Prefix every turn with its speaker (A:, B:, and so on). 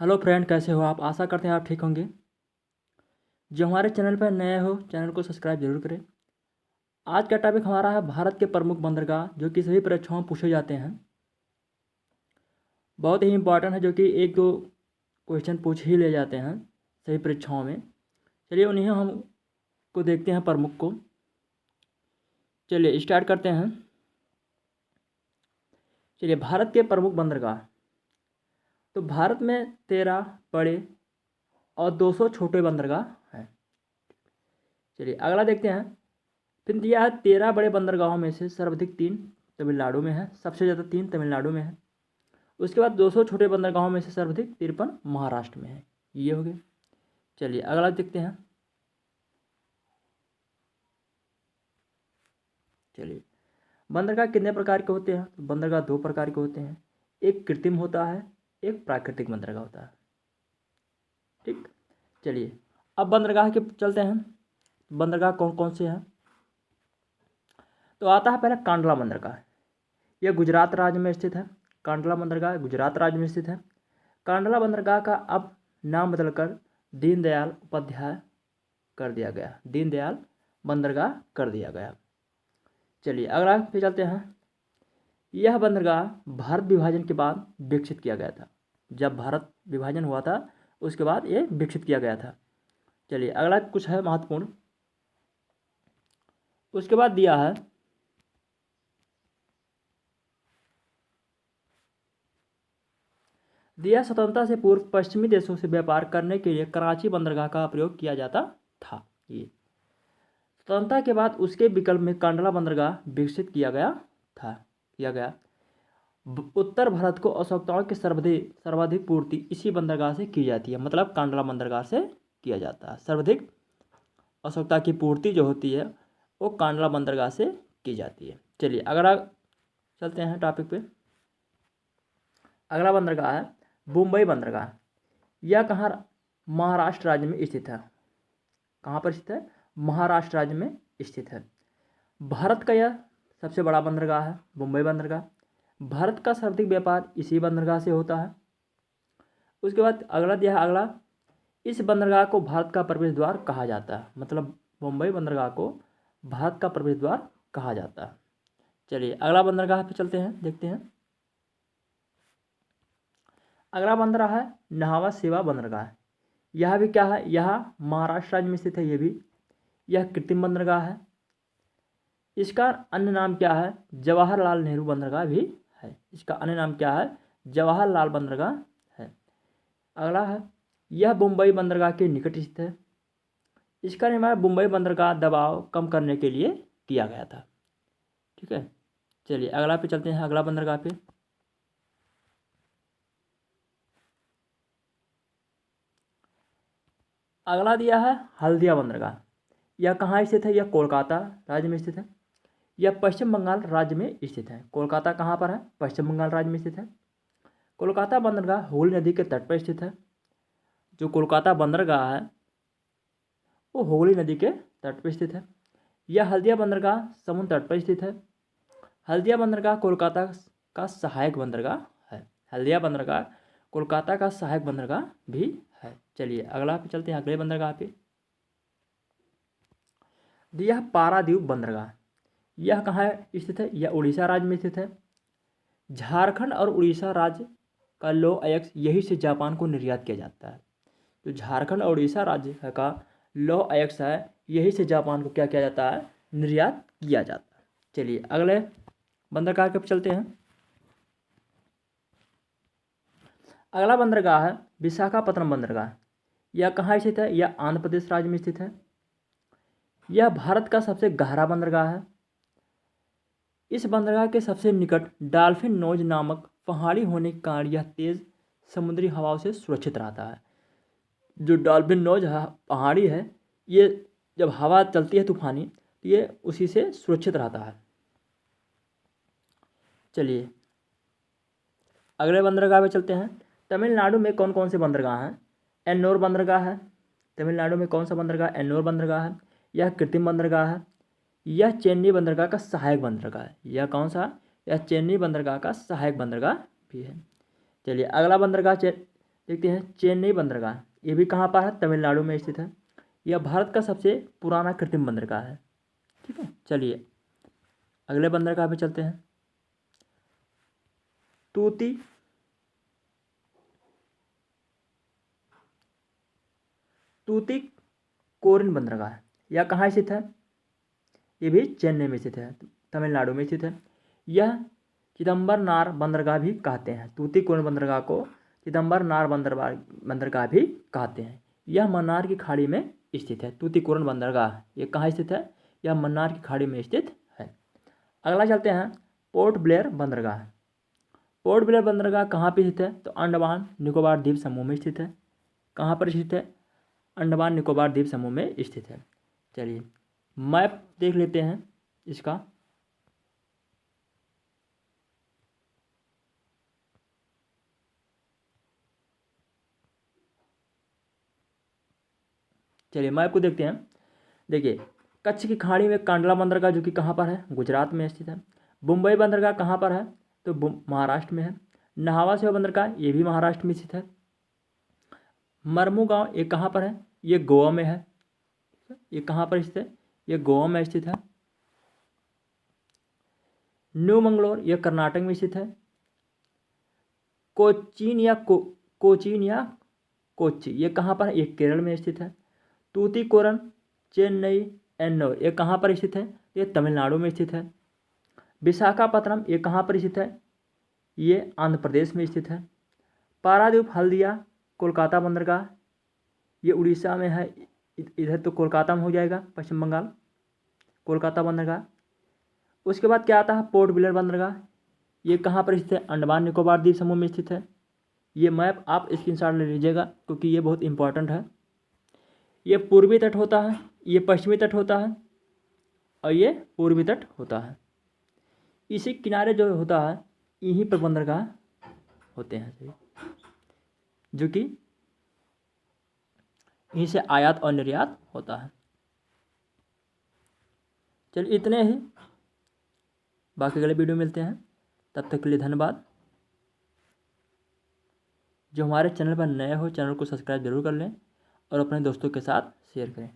A: Hello friend, कैसे हो आप? आशा करते हैं आप ठीक होंगे। जो हमारे चैनल पर नए हो, चैनल को सब्सक्राइब जरूर करें। आज का टॉपिक हमारा है भारत के प्रमुख बंदरगाह, जो कि सभी परीक्षाओं में पूछे जाते हैं। बहुत ही इंपॉर्टेंट है, जो कि एक दो क्वेश्चन पूछ ही ले जाते हैं सभी परीक्षाओं में। चलिए उन्हें हम को देखते हैं, प्रमुख को। चलिए स्टार्ट करते हैं। चलिए, भारत के प्रमुख बंदरगाह। तो भारत में 13 बड़े और 200 छोटे बंदरगाह हैं। चलिए अगला देखते हैं। फिर दिया है 13 बड़े बंदरगाहों में से सर्वाधिक 3 तमिलनाडु में है। सबसे ज़्यादा 3 तमिलनाडु में है। उसके बाद 200 छोटे बंदरगाहों में से सर्वाधिक 53 महाराष्ट्र में है। ये हो गए। चलिए अगला देखते हैं। चलिए, बंदरगाह कितने प्रकार के होते हैं? तो बंदरगाह 2 प्रकार के होते हैं। एक कृत्रिम होता है, एक प्राकृतिक बंदरगाह होता है। ठीक। चलिए अब बंदरगाह के चलते हैं। बंदरगाह कौन कौन से हैं? तो आता है पहले कांडला बंदरगाह। यह गुजरात राज्य में स्थित है। कांडला बंदरगाह गुजरात राज्य में स्थित है। कांडला बंदरगाह का अब नाम बदलकर दीनदयाल उपाध्याय कर दिया गया। दीनदयाल बंदरगाह कर दिया गया। चलिए अगला पे चलते हैं। यह बंदरगाह भारत विभाजन के बाद विकसित किया गया था। जब भारत विभाजन हुआ था उसके बाद ये विकसित किया गया था। चलिए अगला कुछ है महत्वपूर्ण। उसके बाद दिया है स्वतंत्रता से पूर्व पश्चिमी देशों से व्यापार करने के लिए कराची बंदरगाह का प्रयोग किया जाता था। ये स्वतंत्रता के बाद उसके विकल्प में कांडला बंदरगाह विकसित किया गया। उत्तर भारत को आवश्यकताओं की सर्वाधिक पूर्ति इसी बंदरगाह से की जाती है। मतलब कांडला बंदरगाह से किया जाता है। सर्वाधिक आवश्यकता की पूर्ति जो होती है वो कांडला बंदरगाह से की जाती है। चलिए अगला चलते हैं टॉपिक पे। अगला बंदरगाह है मुंबई बंदरगाह। यह कहाँ? महाराष्ट्र राज्य में स्थित है। कहाँ पर स्थित है? महाराष्ट्र राज्य में स्थित है। भारत का यह सबसे बड़ा बंदरगाह है, मुंबई बंदरगाह। भारत का सर्वाधिक व्यापार इसी बंदरगाह से होता है। उसके बाद अगला दिया है। अगला, इस बंदरगाह को भारत का प्रवेश द्वार कहा जाता है। मतलब मुंबई बंदरगाह को भारत का प्रवेश द्वार कहा जाता है। चलिए अगला बंदरगाह पे चलते हैं, देखते हैं। अगला बंदरगाह है नाहवा सेवा बंदरगाह। यह भी क्या है? यह महाराष्ट्र राज्य में स्थित है। यह कृत्रिम बंदरगाह है। इसका अन्य नाम क्या है? जवाहरलाल नेहरू बंदरगाह भी है। इसका अन्य नाम क्या है? जवाहरलाल बंदरगाह है। अगला है, यह मुंबई बंदरगाह के निकट स्थित है। इसका निर्माण मुंबई बंदरगाह दबाव कम करने के लिए किया गया था। ठीक है। चलिए अगला पे चलते हैं। अगला बंदरगाह पे अगला दिया है हल्दिया बंदरगाह। यह कहाँ स्थित है? यह कोलकाता राज्य में स्थित है। यह पश्चिम बंगाल राज्य में स्थित है। कोलकाता कहाँ पर है? पश्चिम बंगाल राज्य में स्थित है। कोलकाता बंदरगाह हुगली नदी के तट पर स्थित है। जो कोलकाता बंदरगाह है वो हुगली नदी के तट पर स्थित है। यह हल्दिया बंदरगाह समुद्र तट पर स्थित है। हल्दिया बंदरगाह कोलकाता का सहायक बंदरगाह है। हल्दिया बंदरगाह कोलकाता का सहायक बंदरगाह भी है। चलिए अगला पे चलते हैं। अगले बंदरगाह पे दिया पारादीप बंदरगाह। यह कहाँ स्थित है? यह उड़ीसा राज्य में स्थित है। झारखंड और उड़ीसा राज्य का लौह अयस्क यही से जापान को निर्यात किया जाता है। जो झारखंड और उड़ीसा राज्य का लौह अयस्क है यही से जापान को क्या किया जाता है? निर्यात किया जाता है। चलिए अगले बंदरगाह के चलते हैं। अगला बंदरगाह है विशाखापत्तनम बंदरगाह। यह कहाँ स्थित है? यह आंध्र प्रदेश राज्य में स्थित है। यह भारत का सबसे गहरा बंदरगाह है। इस बंदरगाह के सबसे निकट डॉल्फिन नोज नामक पहाड़ी होने के कारण यह तेज समुद्री हवाओं से सुरक्षित रहता है। जो डॉल्फिन नोज पहाड़ी है, ये जब हवा चलती है तूफानी तो ये उसी से सुरक्षित रहता है। चलिए अगले बंदरगाह पे चलते हैं। तमिलनाडु में कौन कौन से बंदरगाह हैं? एन्नोर बंदरगाह है। तमिलनाडु में कौन सा बंदरगाह? एन्नोर बंदरगाह है। यह कृत्रिम बंदरगाह है। यह चेन्नई बंदरगाह का सहायक बंदरगाह है। यह कौन सा? यह चेन्नई बंदरगाह का सहायक बंदरगाह भी है। चलिए अगला बंदरगाह देखते हैं चेन्नई बंदरगाह, ये भी कहाँ पर है, तमिलनाडु में स्थित है। यह भारत का सबसे पुराना कृत्रिम बंदरगाह है। ठीक है, चलिए अगले बंदरगाह पे चलते हैं। तूती कोरिन बंदरगाह, यह कहाँ स्थित है, ये भी चेन्नई में स्थित है, तमिलनाडु में स्थित है। यह चिदम्बरनार बंदरगाह भी कहते हैं, तूतीकोरिन बंदरगाह को चिदम्बरनार बंदरगाह भी कहते हैं। यह मन्नार की खाड़ी में स्थित है। तूतीकोरिन बंदरगाह ये कहाँ स्थित है, यह मन्नार की खाड़ी में स्थित है। अगला चलते हैं पोर्ट ब्लेयर बंदरगाह। पोर्ट ब्लेयर बंदरगाह कहाँ पर स्थित है, तो अंडमान निकोबार द्वीप समूह में स्थित है। कहाँ पर स्थित है, अंडमान निकोबार द्वीप समूह में स्थित है। चलिए मैप देख लेते हैं इसका। चलिए मैप को देखते हैं। देखिए कच्छ की खाड़ी में कांडला बंदरगाह जो कि कहाँ पर है, गुजरात में स्थित है। मुंबई बंदरगाह कहाँ पर है, तो महाराष्ट्र में है। नहावा सेवा बंदरगाह ये भी महाराष्ट्र में स्थित है। मरमुगांव ये कहाँ पर है, ये गोवा में है। ये कहाँ पर स्थित है, ये गोवा में स्थित है। न्यू मंगलोर ये कर्नाटक में स्थित है। कोचीन या कोच्चि ये कहाँ पर है, ये केरल में स्थित है। तूतीकोरन चेन्नई एन्नोर ये कहाँ पर स्थित है, ये तमिलनाडु में स्थित है। विशाखापत्तनम ये कहाँ पर स्थित है, ये आंध्र प्रदेश में स्थित है। पारादीप हल्दिया कोलकाता बंदरगाह ये उड़ीसा में है, इधर तो कोलकाता में हो जाएगा, पश्चिम बंगाल, कोलकाता बंदरगाह। उसके बाद क्या आता है, पोर्ट ब्लेयर बंदरगाह, ये कहाँ पर स्थित है, अंडमान निकोबार द्वीप समूह में स्थित है। ये मैप आप स्क्रीनशॉट ले लीजिएगा क्योंकि ये बहुत इंपॉर्टेंट है। ये पूर्वी तट होता है, ये पश्चिमी तट होता है और ये पूर्वी तट होता है। इसी किनारे जो होता है यहीं पर बंदरगाह होते हैं सभी, जो कि यहीं से आयात और निर्यात होता है। चलिए इतने ही, बाकी अगले वीडियो मिलते हैं, तब तक के लिए धन्यवाद। जो हमारे चैनल पर नए हो चैनल को सब्सक्राइब जरूर कर लें और अपने दोस्तों के साथ शेयर करें।